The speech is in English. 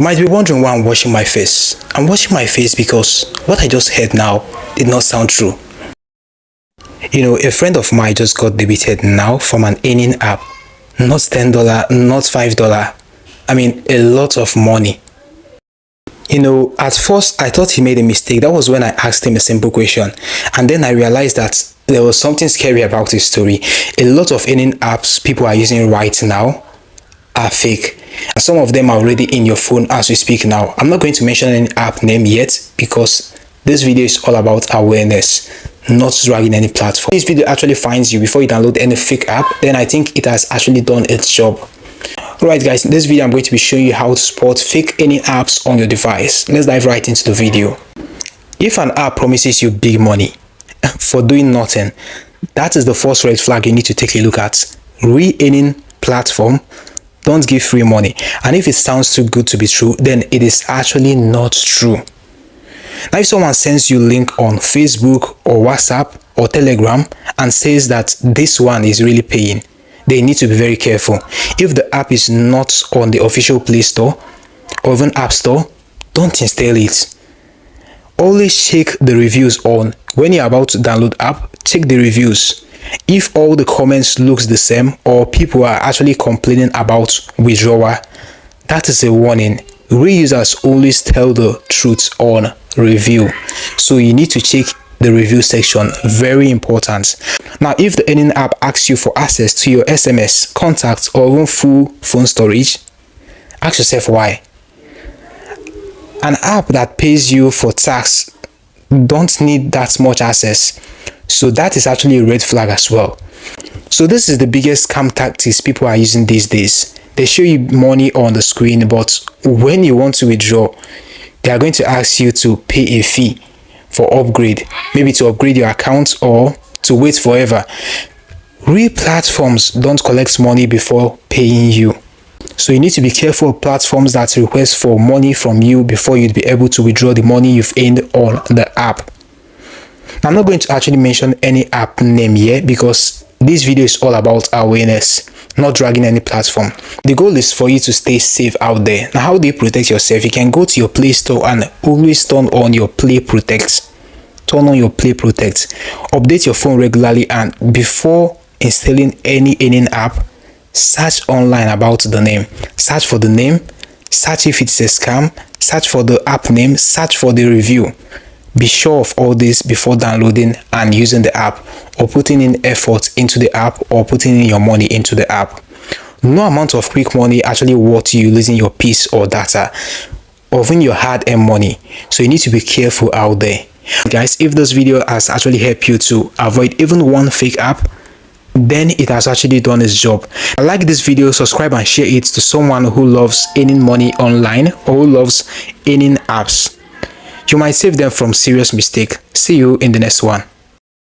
You might be wondering why I'm washing my face. I'm washing my face because what I just heard now did not sound true. You know, a friend of mine just got debited now from an earning app. Not $10, not $5. I mean, a lot of money. You know, at first I thought he made a mistake. That was when I asked him a simple question. And then I realized that there was something scary about his story. A lot of earning apps people are using right now are fake. And some of them are already in your phone as we speak now. I'm not going to mention any app name yet because this video is all about awareness, not dragging any platform. If this video actually finds you before you download any fake app, then I think it has actually done its job. Alright guys, in this video I'm going to be showing you how to spot fake earning apps on your device. Let's dive right into the video. If an app promises you big money for doing nothing, that is the first red flag you need to take a look at. Re-earning platform don't give free money, and if it sounds too good to be true, then it is actually not true. Now if someone sends you a link on Facebook or WhatsApp or Telegram and says that this one is really paying, they need to be very careful. If the app is not on the official Play Store or even App Store, don't install it. Always check the reviews on. When you're about to download app, check the reviews. If all the comments looks the same or people are actually complaining about withdrawal, that is a warning. Reusers always tell the truth on review, so you need to check the review section. Very important. Now if the earning app asks you for access to your SMS, contacts or even full phone storage, ask yourself why. An app that pays you for tax don't need that much access, so that is actually a red flag as well. So this is the biggest scam tactics people are using these days. They show you money on the screen, but when you want to withdraw, they are going to ask you to pay a fee for upgrade, maybe to upgrade your account or to wait forever. Real platforms don't collect money before paying you, so you need to be careful of platforms that request for money from you before you'd be able to withdraw the money you've earned on the app. I'm not going to actually mention any app name here because this video is all about awareness, not dragging any platform. The goal is for you to stay safe out there. Now how do you protect yourself? You can go to your Play Store and always turn on your Play Protect. Turn on your Play Protect. Update your phone regularly, and before installing any earning app, search online about the name. Search for the name, search if it's a scam, search for the app name, search for the review. Be sure of all this before downloading and using the app, or putting in effort into the app, or putting in your money into the app. No amount of quick money actually worth you losing your peace or data, or even your hard-earned money. So you need to be careful out there. Guys, if this video has actually helped you to avoid even one fake app, then it has actually done its job. Like this video, subscribe and share it to someone who loves earning money online or who loves earning apps. You might save them from serious mistake. See you in the next one.